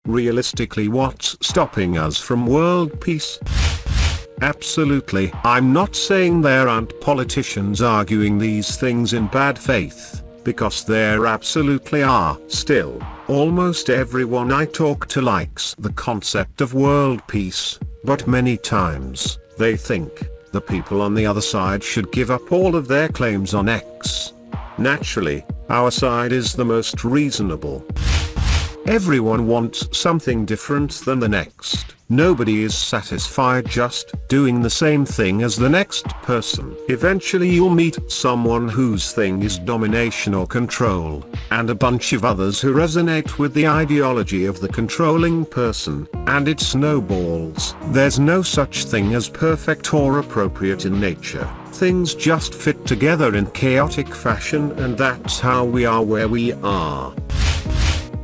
Realistically, what's stopping us from world peace? Absolutely. I'm not saying there aren't politicians arguing these things in bad faith, because there absolutely are. Still, almost everyone I talk to likes the concept of world peace, but many times, they think the people on the other side should give up all of their claims on X. Naturally, our side is the most reasonable. Everyone wants something different than the next. Nobody is satisfied just doing the same thing as the next person. Eventually you'll meet someone whose thing is domination or control, and a bunch of others who resonate with the ideology of the controlling person, and it snowballs. There's no such thing as perfect or appropriate in nature. Things just fit together in chaotic fashion, and that's how we are where we are.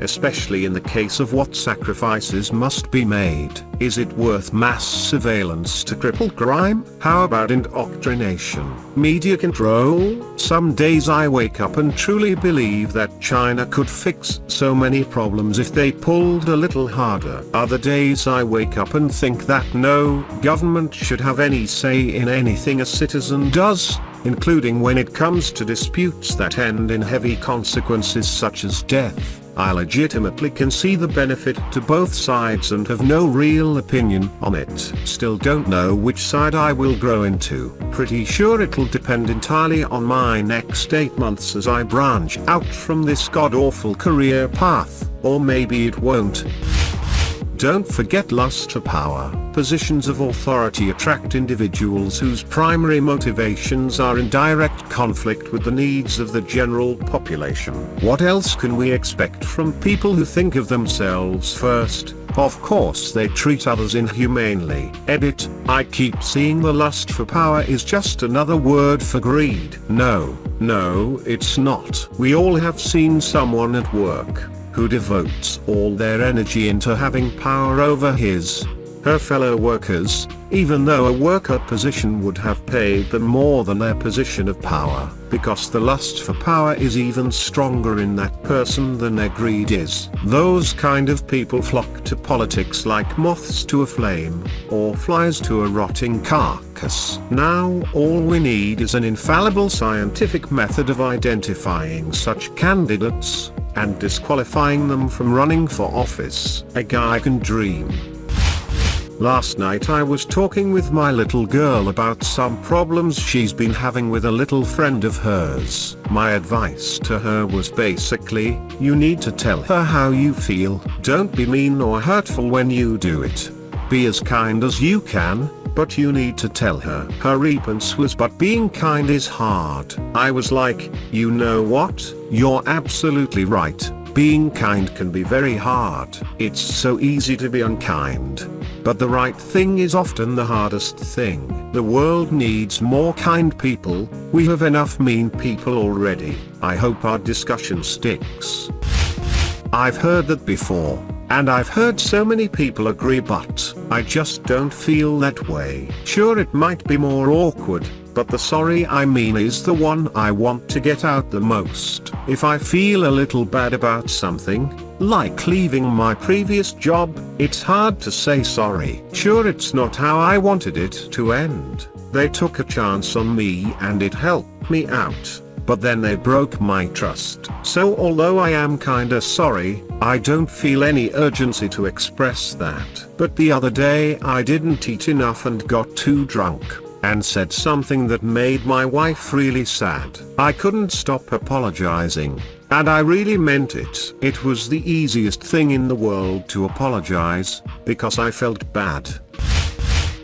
Especially in the case of what sacrifices must be made. Is it worth mass surveillance to cripple crime? How about indoctrination? Media control? Some days I wake up and truly believe that China could fix so many problems if they pulled a little harder. Other days I wake up and think that no government should have any say in anything a citizen does, including when it comes to disputes that end in heavy consequences such as death. I legitimately can see the benefit to both sides and have no real opinion on it. Still don't know which side I will grow into. Pretty sure it'll depend entirely on my next 8 months as I branch out from this god-awful career path, or maybe it won't. Don't forget lust for power. Positions of authority attract individuals whose primary motivations are in direct conflict with the needs of the general population. What else can we expect from people who think of themselves first? Of course they treat others inhumanely. Edit, I keep seeing the lust for power is just another word for greed. No, it's not. We all have seen someone at work who devotes all their energy into having power over her fellow workers, even though a worker position would have paid them more than their position of power, because the lust for power is even stronger in that person than their greed is. Those kind of people flock to politics like moths to a flame, or flies to a rotting carcass. Now all we need is an infallible scientific method of identifying such candidates, and disqualifying them from running for office. A guy can dream. Last night I was talking with my little girl about some problems she's been having with a little friend of hers. My advice to her was basically, you need to tell her how you feel. Don't be mean or hurtful when you do it. Be as kind as you can, but you need to tell her. Her response was, but being kind is hard. I was like, you know what? You're absolutely right. Being kind can be very hard. It's so easy to be unkind. But the right thing is often the hardest thing. The world needs more kind people. We have enough mean people already. I hope our discussion sticks. I've heard that before, and I've heard so many people agree, but I just don't feel that way. Sure, it might be more awkward, but the sorry I mean is the one I want to get out the most. If I feel a little bad about something, like leaving my previous job, it's hard to say sorry. Sure, it's not how I wanted it to end. They took a chance on me and it helped me out, but then they broke my trust. So although I am kinda sorry, I don't feel any urgency to express that. But the other day I didn't eat enough and got too drunk, and said something that made my wife really sad. I couldn't stop apologizing, and I really meant it. It was the easiest thing in the world to apologize, because I felt bad.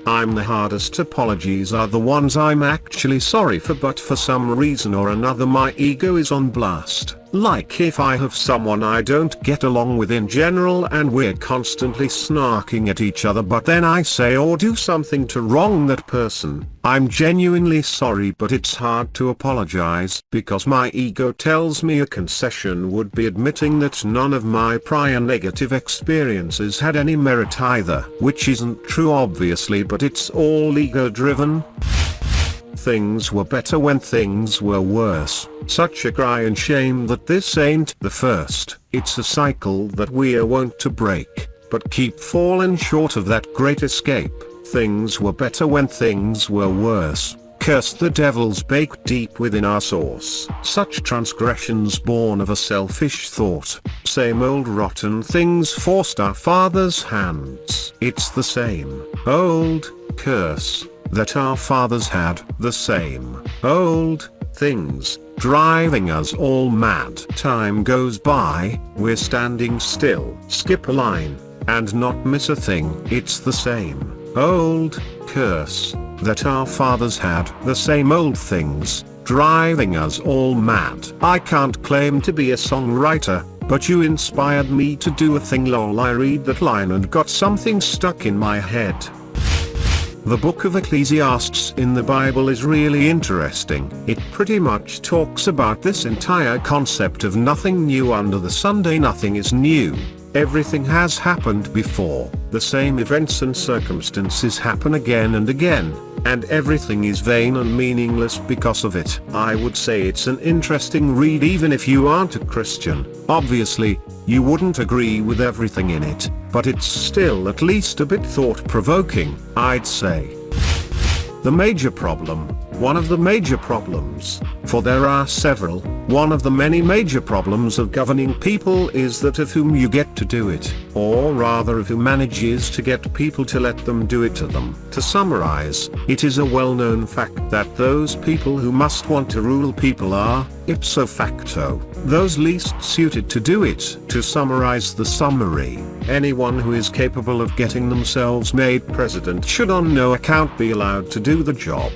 I'm the hardest. Apologies are the ones I'm actually sorry for, but for some reason or another my ego is on blast. Like if I have someone I don't get along with in general and we're constantly snarking at each other, but then I say or do something to wrong that person, I'm genuinely sorry, but it's hard to apologize because my ego tells me a concession would be admitting that none of my prior negative experiences had any merit either. Which isn't true obviously, but it's all ego driven. Things were better when things were worse. Such a cry and shame that this ain't the first. It's a cycle that we're wont to break, but keep falling short of that great escape. Things were better when things were worse. Curse the devils baked deep within our source. Such transgressions born of a selfish thought. Same old rotten things forced our fathers' hands. It's the same old curse that our fathers had. The same old things driving us all mad. Time goes by, we're standing still. Skip a line and not miss a thing. It's the same old curse that our fathers had. The same old things driving us all mad. I can't claim to be a songwriter, but you inspired me to do a thing. Lol, I read that line and got something stuck in my head. The book of Ecclesiastes in the Bible is really interesting. It pretty much talks about this entire concept of nothing new under the sun. Nothing is new. Everything has happened before. The same events and circumstances happen again and again, and everything is vain and meaningless because of it. I would say it's an interesting read even if you aren't a Christian. Obviously, you wouldn't agree with everything in it, but it's still at least a bit thought-provoking, I'd say. The major problem, one of the major problems, for there are several, one of the many major problems of governing people is that of whom you get to do it, or rather of who manages to get people to let them do it to them. To summarize, it is a well-known fact that those people who must want to rule people are, ipso facto, those least suited to do it. To summarize the summary, anyone who is capable of getting themselves made president should on no account be allowed to do the job.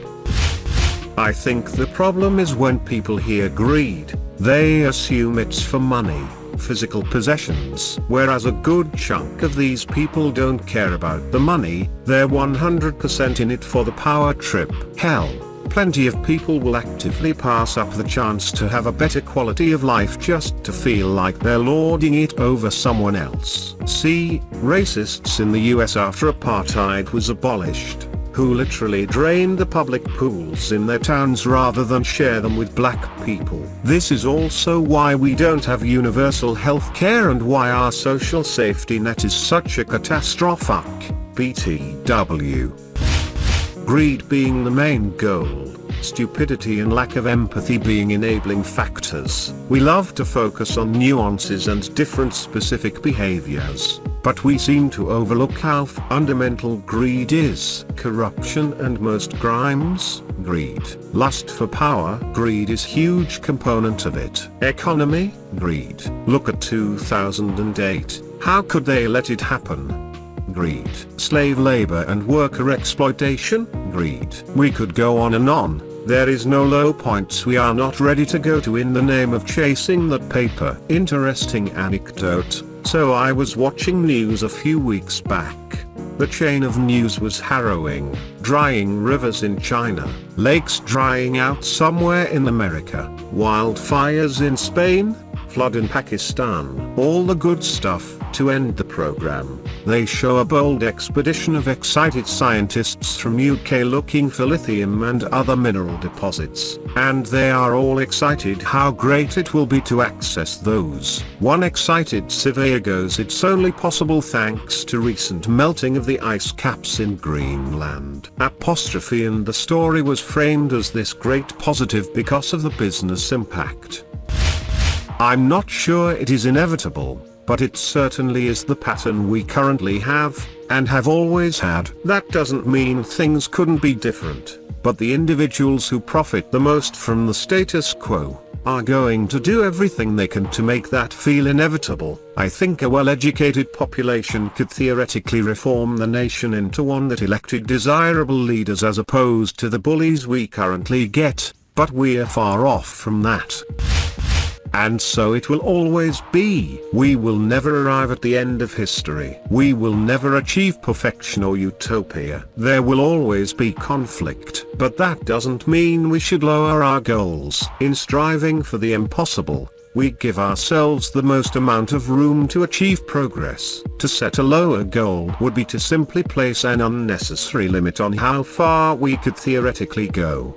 I think the problem is when people hear greed, they assume it's for money, physical possessions. Whereas a good chunk of these people don't care about the money, they're 100% in it for the power trip. Hell, plenty of people will actively pass up the chance to have a better quality of life just to feel like they're lording it over someone else. See, racists in the US after apartheid was abolished, who literally drained the public pools in their towns rather than share them with black people. This is also why we don't have universal health care and why our social safety net is such a catastrophe. BTW. Greed being the main goal, stupidity and lack of empathy being enabling factors. We love to focus on nuances and different specific behaviors, but we seem to overlook how fundamental greed is. Corruption and most crimes, greed. Lust for power, greed is huge component of it. Economy, greed. Look at 2008, how could they let it happen? Greed. Slave labor and worker exploitation, greed. We could go on and on. There is no low points we are not ready to go to in the name of chasing that paper. Interesting anecdote. So I was watching news a few weeks back. The chain of news was harrowing. Drying rivers in China, lakes drying out somewhere in America, wildfires in Spain, flood in Pakistan. All the good stuff. To end the program, they show a bold expedition of excited scientists from UK looking for lithium and other mineral deposits, and they are all excited how great it will be to access those. One excited surveyor goes, it's only possible thanks to recent melting of the ice caps in Greenland. Apostrophe, and the story was framed as this great positive because of the business impact. I'm not sure it is inevitable, but it certainly is the pattern we currently have, and have always had. That doesn't mean things couldn't be different, but the individuals who profit the most from the status quo are going to do everything they can to make that feel inevitable. I think a well-educated population could theoretically reform the nation into one that elected desirable leaders as opposed to the bullies we currently get, but we're far off from that. And so it will always be. We will never arrive at the end of history. We will never achieve perfection or utopia. There will always be conflict. But that doesn't mean we should lower our goals. In striving for the impossible, we give ourselves the most amount of room to achieve progress. To set a lower goal would be to simply place an unnecessary limit on how far we could theoretically go.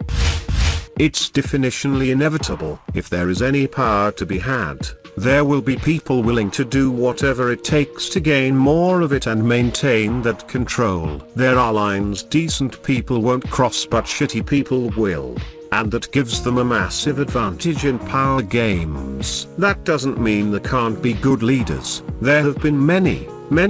It's definitionally inevitable. If there is any power to be had, there will be people willing to do whatever it takes to gain more of it and maintain that control. There are lines decent people won't cross but shitty people will, and that gives them a massive advantage in power games. That doesn't mean there can't be good leaders. There have been many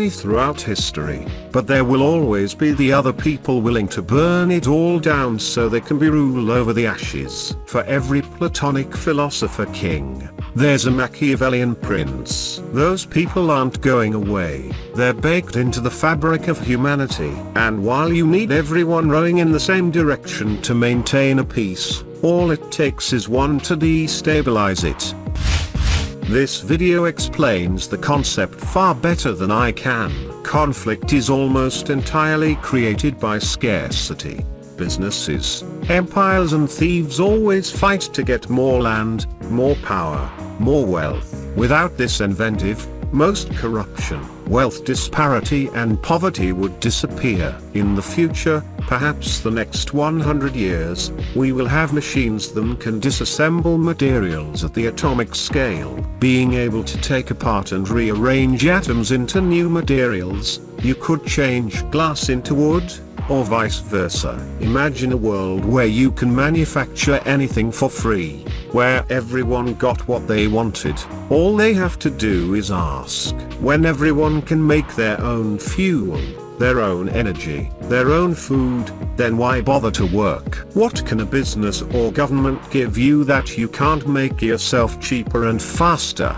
throughout history, but there will always be the other people willing to burn it all down so they can be rule over the ashes. For every Platonic philosopher king, there's a Machiavellian prince. Those people aren't going away. They're baked into the fabric of humanity. And while you need everyone rowing in the same direction to maintain a peace, all it takes is one to destabilize it. This video explains the concept far better than I can. Conflict is almost entirely created by scarcity. Businesses, empires and thieves always fight to get more land, more power, more wealth. Without this inventive, most corruption, wealth disparity and poverty would disappear. In the future, perhaps the next 100 years, we will have machines that can disassemble materials at the atomic scale. Being able to take apart and rearrange atoms into new materials, you could change glass into wood, or vice versa. Imagine a world where you can manufacture anything for free, where everyone got what they wanted. All they have to do is ask. When everyone can make their own fuel, their own energy, their own food, then why bother to work? What can a business or government give you that you can't make yourself cheaper and faster?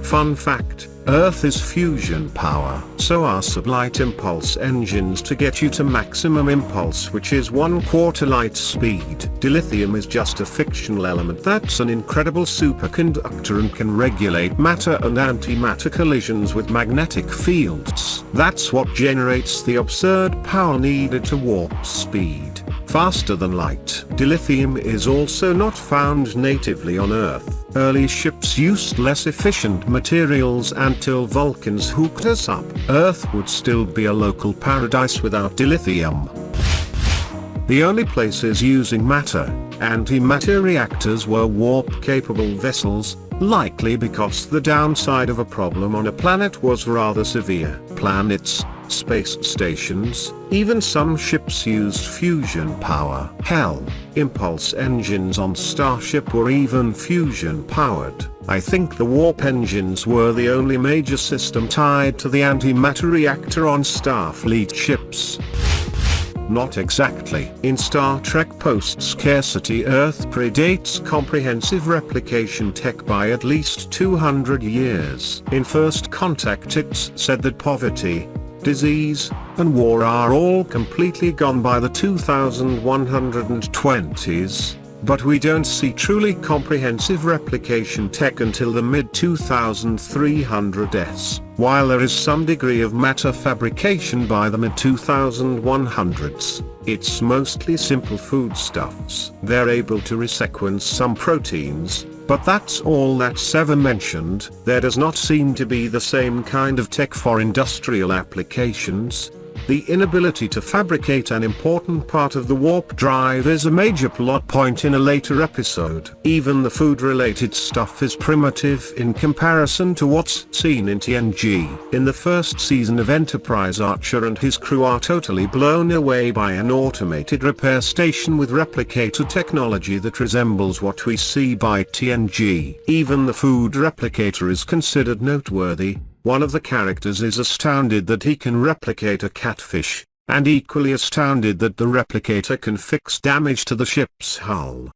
Fun fact: Earth is fusion power. So are sublight impulse engines to get you to maximum impulse, which is 1/4 light speed. Dilithium is just a fictional element that's an incredible superconductor and can regulate matter and antimatter collisions with magnetic fields. That's what generates the absurd power needed to warp speed faster than light. Dilithium is also not found natively on Earth. Early ships used less efficient materials until Vulcans hooked us up. Earth would still be a local paradise without dilithium. The only places using matter, antimatter reactors were warp-capable vessels, likely because the downside of a problem on a planet was rather severe. Planets, space stations, even some ships used fusion power. Hell, impulse engines on Starship were even fusion powered. I think the warp engines were the only major system tied to the antimatter reactor on Starfleet ships. Not exactly. In Star Trek post-scarcity, Earth predates comprehensive replication tech by at least 200 years. In First Contact it's said that poverty, disease, and war are all completely gone by the 2120s, but we don't see truly comprehensive replication tech until the mid-2300s. While there is some degree of matter fabrication by the mid-2100s, it's mostly simple foodstuffs. They're able to resequence some proteins, but that's all that's ever mentioned. There does not seem to be the same kind of tech for industrial applications. The inability to fabricate an important part of the warp drive is a major plot point in a later episode. Even the food-related stuff is primitive in comparison to what's seen in TNG. In the first season of Enterprise, Archer and his crew are totally blown away by an automated repair station with replicator technology that resembles what we see by TNG. Even the food replicator is considered noteworthy. One of the characters is astounded that he can replicate a catfish, and equally astounded that the replicator can fix damage to the ship's hull.